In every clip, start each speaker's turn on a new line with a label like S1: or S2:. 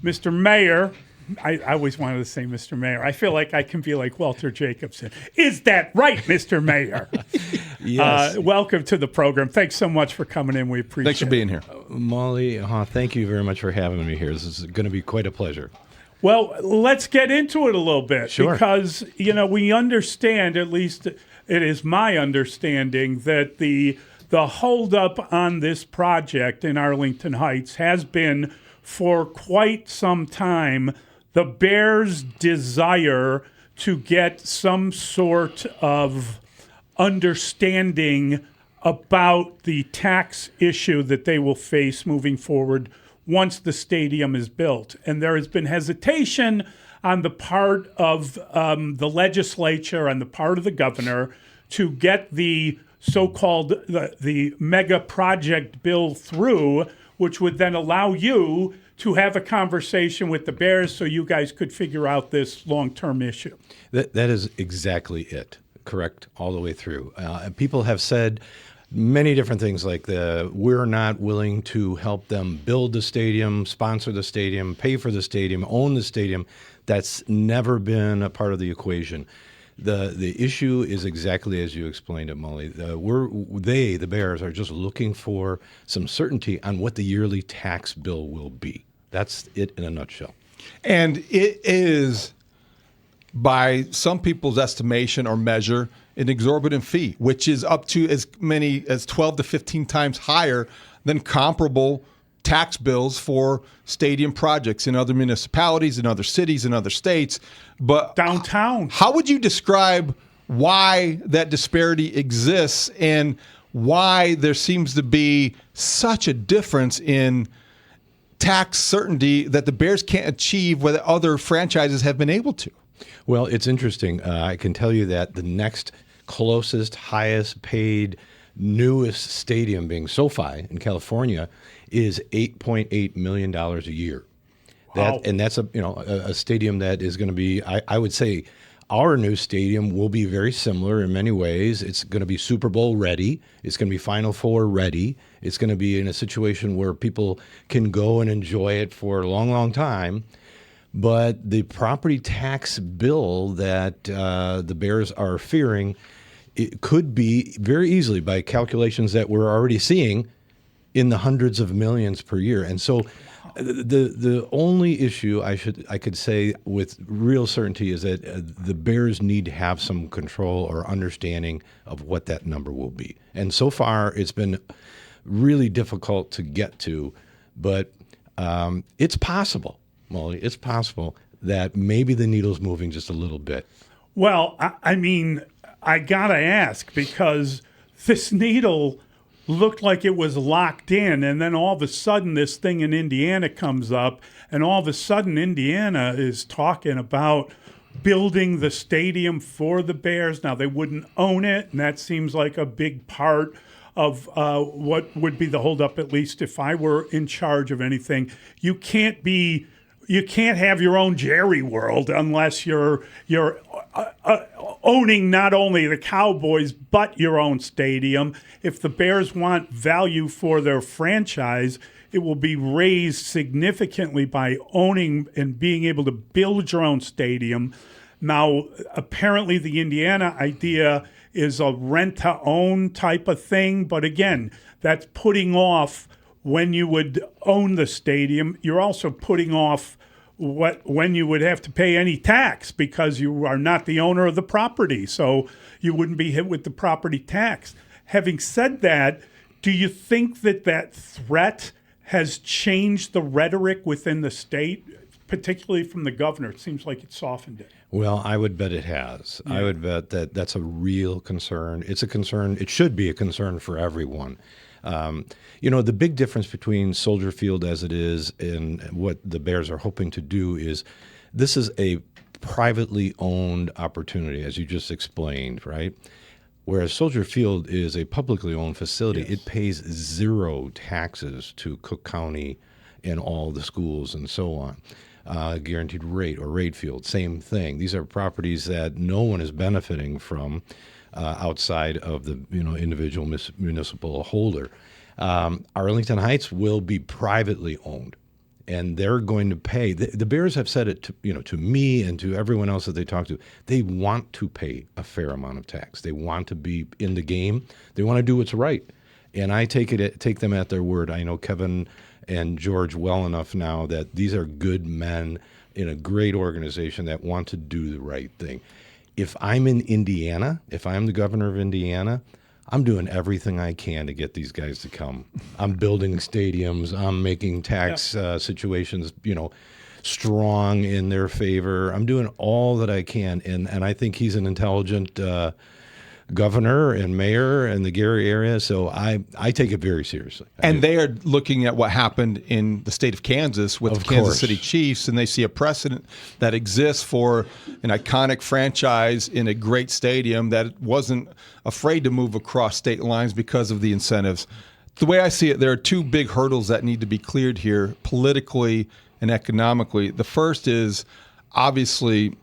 S1: Mr. Mayor. I always wanted to say Mr. Mayor. I feel like I can be like Walter Jacobson. Is that right, Mr. Mayor?
S2: Yes.
S1: Welcome to the program. Thanks so much for coming in. We appreciate it.
S3: Thanks for being here.
S2: Mully Haugh, thank you very much for having me here. This is going to be quite a pleasure.
S1: Well, let's get into it a little bit.
S2: Sure.
S1: Because, we understand, at least it is my understanding, that the holdup on this project in Arlington Heights has been for quite some time the Bears' desire to get some sort of understanding about the tax issue that they will face moving forward once the stadium is built. And there has been hesitation on the part of the legislature and the part of the governor to get the so-called the mega project bill through, which would then allow you to have a conversation with the Bears so you guys could figure out this long-term issue.
S2: That is exactly it. Correct, all the way through. People have said many different things like we're not willing to help them build the stadium, sponsor the stadium, pay for the stadium, own the stadium. That's never been a part of the equation. The issue is exactly as you explained it, Mully. The Bears, are just looking for some certainty on what the yearly tax bill will be. That's it in a nutshell.
S3: And it is, by some people's estimation or measure, an exorbitant fee, which is up to as many as 12 to 15 times higher than comparable tax bills for stadium projects in other municipalities, in other cities, in other states. But
S1: downtown,
S3: how would you describe why that disparity exists and why there seems to be such a difference in tax certainty that the Bears can't achieve what other franchises have been able to?
S2: Well, it's interesting. I can tell you that the next closest, highest paid, newest stadium, being SoFi in California, is $8.8 million a year.
S1: Wow.
S2: And that's a stadium that is going to be, I would say, our new stadium will be very similar in many ways. It's going to be Super Bowl ready. It's going to be Final Four ready. It's going to be in a situation where people can go and enjoy it for a long, long time. But the property tax bill that the Bears are fearing, it could be very easily, by calculations that we're already seeing, in the hundreds of millions per year. And so the only issue I could say with real certainty is that the Bears need to have some control or understanding of what that number will be. And so far, it's been really difficult to get to, but it's possible, Molly. It's possible that maybe the needle's moving just a little bit.
S1: Well, I mean, I gotta ask, because this needle looked like it was locked in, and then all of a sudden this thing in Indiana comes up, and all of a sudden Indiana is talking about building the stadium for the Bears. Now, they wouldn't own it, and that seems like a big part of what would be the holdup, at least if I were in charge of anything. You can't have your own Jerry World unless you're owning not only the Cowboys but your own stadium. If the Bears want value for their franchise, it will be raised significantly by owning and being able to build your own stadium. Now, apparently the Indiana idea is a rent-to-own type of thing, but again, that's putting off when you would own the stadium. You're also putting off when you would have to pay any tax, because you are not the owner of the property, so you wouldn't be hit with the property tax. Having said that, do you think that threat has changed the rhetoric within the state, particularly from the governor? It seems like it softened it.
S2: Well, I would bet it has. Yeah. I would bet that's a real concern. It's a concern. It should be a concern for everyone. The big difference between Soldier Field as it is and what the Bears are hoping to do is this is a privately owned opportunity, as you just explained, right? Whereas Soldier Field is a publicly owned facility. Yes. It pays zero taxes to Cook County and all the schools and so on. Guaranteed rate, or rate field, same thing. These are properties that no one is benefiting from outside of the individual municipal holder. Arlington Heights will be privately owned, and they're going to pay. The Bears have said it to me and to everyone else that they talk to. They want to pay a fair amount of tax. They want to be in the game. They want to do what's right. And I take them at their word. I know Kevin and George well enough now that these are good men in a great organization that want to do the right thing. If I'm in Indiana, if I'm the governor of Indiana, I'm doing everything I can to get these guys to come. I'm building stadiums. I'm making tax situations, strong in their favor. I'm doing all that I can, and I think he's an intelligent governor and mayor in the Gary area, so I take it very seriously.
S3: And they are looking at what happened in the state of Kansas with the Kansas City Chiefs, and they see a precedent that exists for an iconic franchise in a great stadium that wasn't afraid to move across state lines because of the incentives. The way I see it, there are two big hurdles that need to be cleared here, politically and economically. The first is, obviously,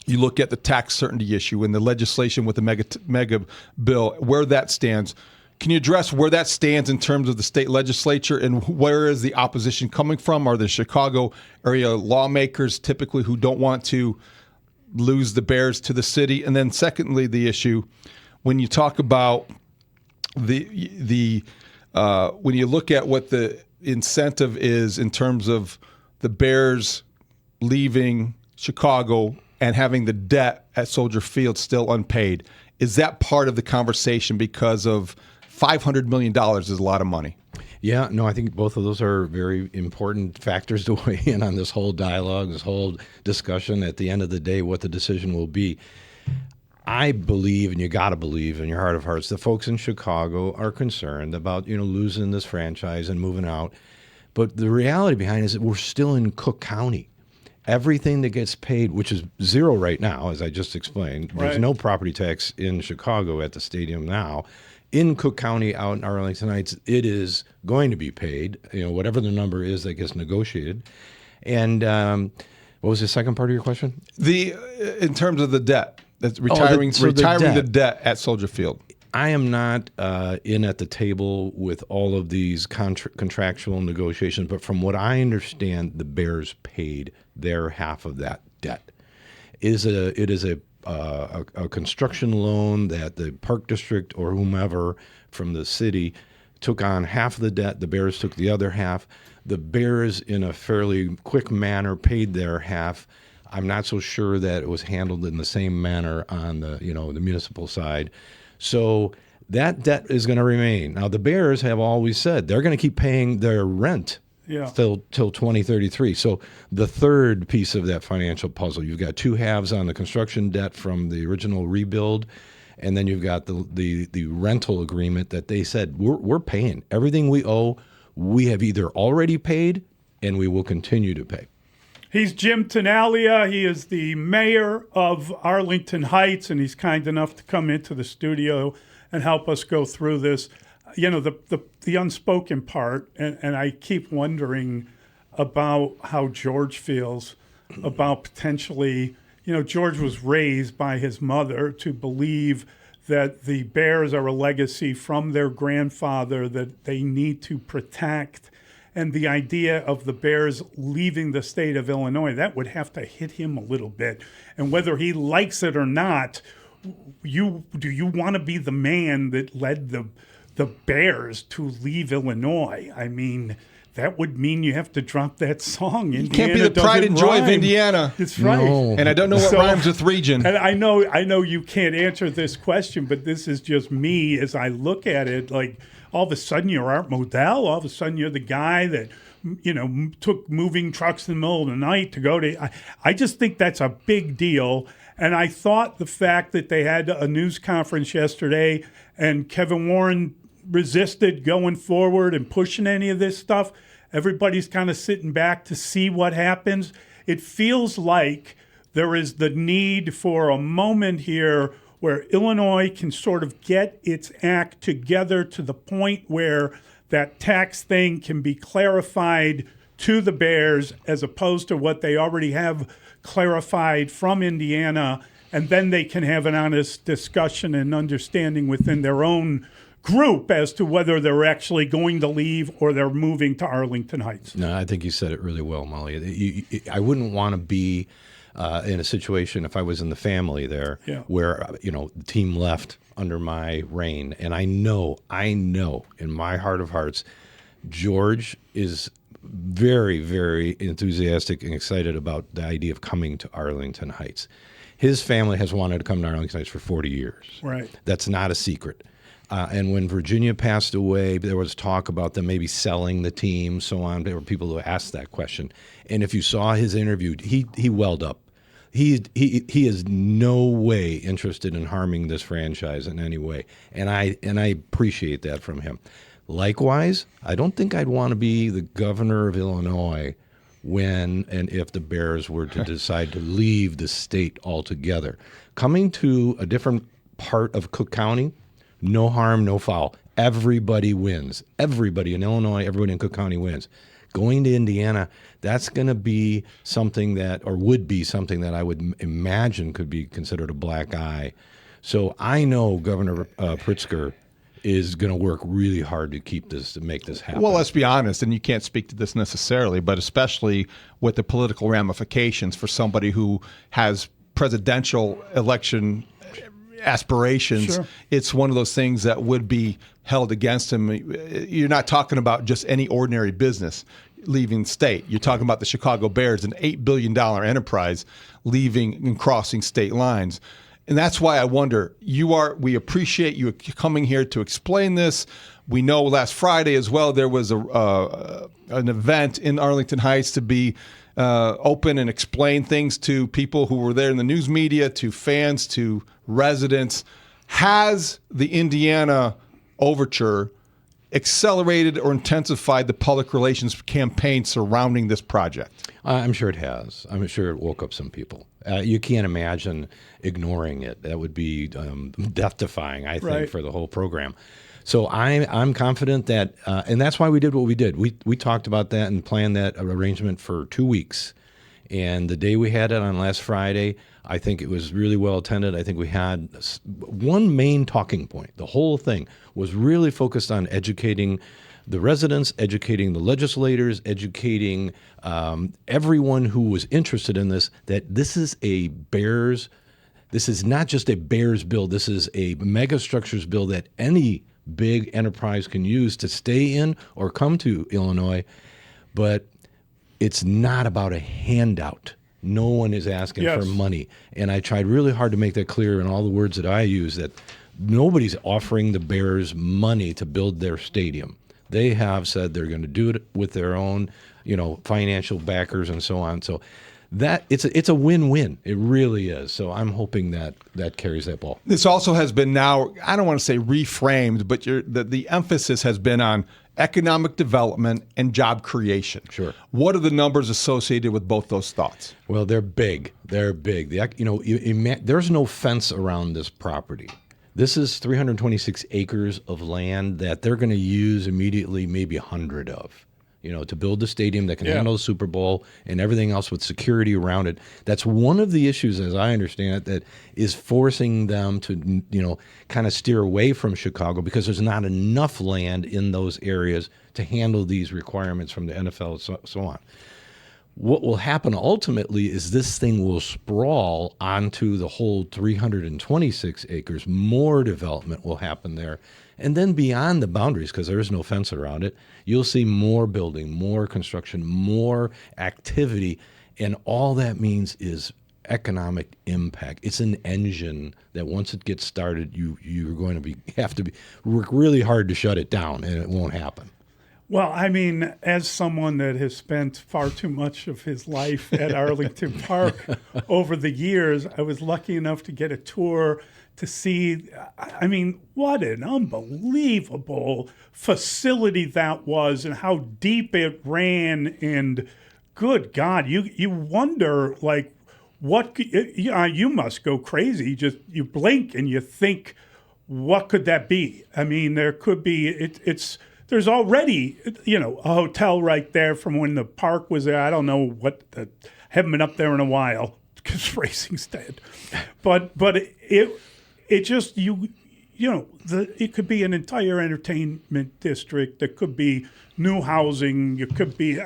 S3: you look at the tax certainty issue and the legislation with the mega bill, where that stands. Can you address where that stands in terms of the state legislature, and where is the opposition coming from? Are the Chicago area lawmakers typically who don't want to lose the Bears to the city? And then secondly, the issue, when you talk about when you look at what the incentive is in terms of the Bears leaving Chicago and having the debt at Soldier Field still unpaid, is that part of the conversation? Because of $500 million is a lot of money.
S2: Yeah, no, I think both of those are very important factors to weigh in on this whole dialogue, this whole discussion. At the end of the day, what the decision will be. I believe, and you got to believe in your heart of hearts, the folks in Chicago are concerned about losing this franchise and moving out. But the reality behind it is that we're still in Cook County. Everything that gets paid, which is zero right now, as I just explained, there's no property tax in Chicago at the stadium now. In Cook County, out in Arlington Heights, it is going to be paid, whatever the number is that gets negotiated. And what was the second part of your question?
S3: In terms of the debt, that's retiring the debt at Soldier Field.
S2: I am not in at the table with all of these contractual negotiations, but from what I understand, the Bears paid their half of that debt. It is a construction loan that the Park District or whomever from the city took on half of the debt. The Bears took the other half. The Bears, in a fairly quick manner, paid their half. I'm not so sure that it was handled in the same manner on the the municipal side. So that debt is going to remain. Now, the Bears have always said they're going to keep paying their rent till 2033. So the third piece of that financial puzzle, you've got two halves on the construction debt from the original rebuild, and then you've got the rental agreement that they said we're paying. Everything we owe, we have either already paid and we will continue to pay.
S1: He's Jim Tinaglia. He is the mayor of Arlington Heights, and he's kind enough to come into the studio and help us go through this. The unspoken part, and I keep wondering about how George feels about potentially, George was raised by his mother to believe that the Bears are a legacy from their grandfather that they need to protect. And the idea of the Bears leaving the state of Illinois, that would have to hit him a little bit. And whether he likes it or not, do you want to be the man that led the Bears to leave Illinois? I mean, that would mean you have to drop that song.
S3: You can't be the pride and joy of Indiana.
S1: That's right.
S2: No.
S3: And I don't know what rhymes with region.
S1: And I know you can't answer this question, but this is just me as I look at it. Like, all of a sudden you're Art Modell. All of a sudden you're the guy that, took moving trucks in the middle of the night to go to. I just think that's a big deal. And I thought the fact that they had a news conference yesterday and Kevin Warren resisted going forward and pushing any of this stuff, everybody's kind of sitting back to see what happens. It feels like there is the need for a moment here where Illinois can sort of get its act together to the point where that tax thing can be clarified to the Bears as opposed to what they already have clarified from Indiana, and then they can have an honest discussion and understanding within their own group as to whether they're actually going to leave or they're moving to Arlington Heights.
S2: No, I think you said it really well, Mully. I wouldn't want to be in a situation if I was in the family there where the team left under my reign, and I know in my heart of hearts, George is very, very enthusiastic and excited about the idea of coming to Arlington Heights. His family has wanted to come to Arlington Heights for 40 years.
S1: Right.
S2: That's not a secret. And when Virginia passed away, there was talk about them maybe selling the team, so on. There were people who asked that question. And if you saw his interview, he welled up. He is no way interested in harming this franchise in any way. And I appreciate that from him. Likewise, I don't think I'd want to be the governor of Illinois when and if the Bears were to decide to leave the state altogether. Coming to a different part of Cook County, no harm, no foul. Everybody wins. Everybody in Illinois, everybody in Cook County wins. Going to Indiana, that's going to be something would be something that I would imagine could be considered a black eye. So I know Governor Pritzker is going to work really hard to make this happen.
S3: Well, let's be honest, and you can't speak to this necessarily, but especially with the political ramifications for somebody who has presidential election aspirations, it's one of those things that would be held against him. You're not talking about just any ordinary business leaving state. You're talking about the Chicago Bears, an $8 billion enterprise leaving and crossing state lines. And that's why I wonder, we appreciate you coming here to explain this. We know last Friday as well, there was an event in Arlington Heights to be open and explain things to people who were there in the news media, to fans, to residents. Has the Indiana overture accelerated or intensified the public relations campaign surrounding this project?
S2: I'm sure it has. I'm sure it woke up some people. You can't imagine ignoring it. That would be death-defying, I think, for the whole program. So I'm confident that, and that's why we did what we did. We talked about that and planned that arrangement for 2 weeks. And the day we had it on last Friday, I think it was really well attended. I think we had one main talking point. The whole thing was really focused on educating the residents, educating the legislators, educating everyone who was interested in this, that this is not just a Bears bill. This is a mega structures bill that any big enterprise can use to stay in or come to Illinois. But it's not about a handout. No one is asking for money. And I tried really hard to make that clear in all the words that I use, that nobody's offering the Bears money to build their stadium. They have said they're going to do it with their own, financial backers and so on. So that it's a win-win. It really is. So I'm hoping that carries that ball.
S3: This also has been now, I don't want to say reframed, but the emphasis has been on economic development and job creation.
S2: Sure.
S3: What are the numbers associated with both those thoughts?
S2: Well, they're big. They're big. There's no fence around this property. This is 326 acres of land that they're going to use immediately, maybe 100 of, to build a stadium that can handle the Super Bowl and everything else with security around it. That's one of the issues, as I understand it, that is forcing them to, kind of steer away from Chicago, because there's not enough land in those areas to handle these requirements from the NFL and so on. What will happen ultimately is this thing will sprawl onto the whole 326 acres. More development will happen there. And then beyond the boundaries, because there is no fence around it, you'll see more building, more construction, more activity. And all that means is economic impact. It's an engine that once it gets started, you're going to have to work really hard to shut it down, and it won't happen.
S1: Well, I mean, as someone that has spent far too much of his life at Arlington Park over the years, I was lucky enough to get a tour to see, I mean, what an unbelievable facility that was and how deep it ran. And good God, you wonder, like, you must go crazy. You blink and you think, what could that be? I mean, there could be, there's already, a hotel right there from when the park was there. I don't know haven't been up there in a while because racing's dead. But it just, you it could be an entire entertainment district. There could be new housing. It could be,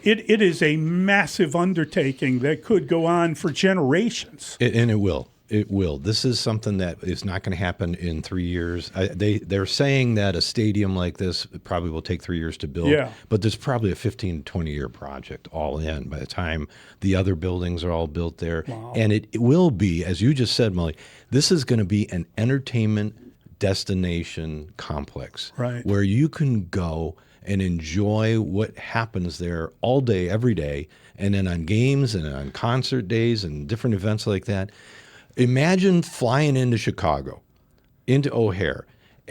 S1: it is a massive undertaking that could go on for generations.
S2: And it will. It will. This is something that is not going to happen in 3 years. They're saying that a stadium like this probably will take 3 years to build.
S1: Yeah.
S2: But there's probably a 15 to 20-year project all in by the time the other buildings are all built there.
S1: Wow.
S2: And it will be, as you just said, Mully, this is going to be an entertainment destination complex.
S1: Right.
S2: Where you can go and enjoy what happens there all day, every day, and then on games and on concert days and different events like that. Imagine flying into Chicago, into O'Hare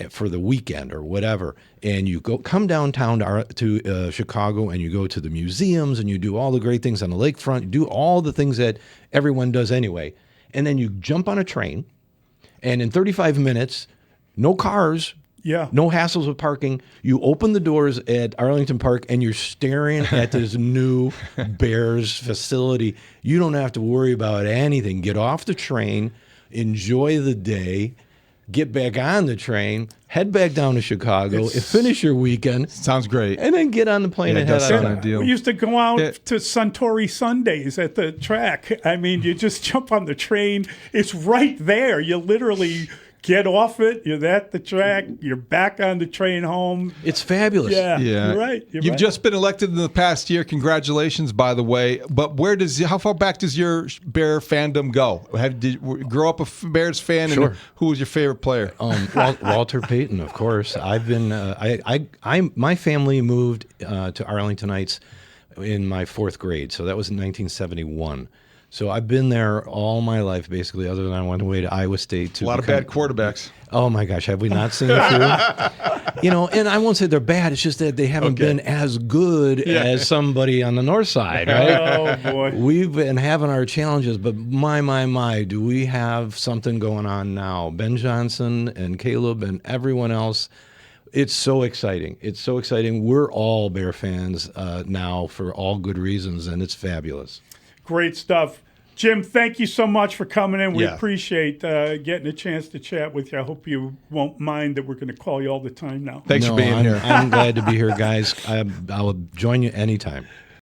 S2: for the weekend or whatever, and you come downtown to Chicago, and you go to the museums, and you do all the great things on the lakefront, you do all the things that everyone does anyway, and then you jump on a train, and in 35 minutes, no cars, no hassles with parking. You open the doors at Arlington Park and you're staring at this new Bears facility. You don't have to worry about anything. Get off the train, enjoy the day, get back on the train, head back down to Chicago, finish your weekend.
S3: Sounds great.
S2: And then get on the plane and head out.
S3: Ideal.
S1: We used to go out to Suntory Sundays at the track. You just jump on the train. It's right there. You literally get off it, you're at the track, you're back on the train home.
S2: It's fabulous.
S1: Yeah. You're right.
S3: You've just been elected in the past year. Congratulations, by the way. But how far back does your Bear fandom go? Did you grow up a Bears fan?
S2: Sure.
S3: And who was your favorite player?
S2: Walter Payton, of course. I've been. My family moved to Arlington Heights in my 4th grade, so that was in 1971. So I've been there all my life, basically, other than I went away to Iowa State.
S3: A lot of bad quarterbacks.
S2: Oh, my gosh. Have we not seen a few? And I won't say they're bad. It's just that they haven't been as good as somebody on the north side, right?
S1: Oh, boy.
S2: We've been having our challenges, but my, do we have something going on now? Ben Johnson and Caleb and everyone else. It's so exciting. It's so exciting. We're all Bear fans now for all good reasons, and it's fabulous.
S1: Great stuff. Jim, thank you so much for coming in. We appreciate getting a chance to chat with you. I hope you won't mind that we're going to call you all the time now.
S3: Thanks for being here.
S2: I'm glad to be here, guys. I will join you anytime.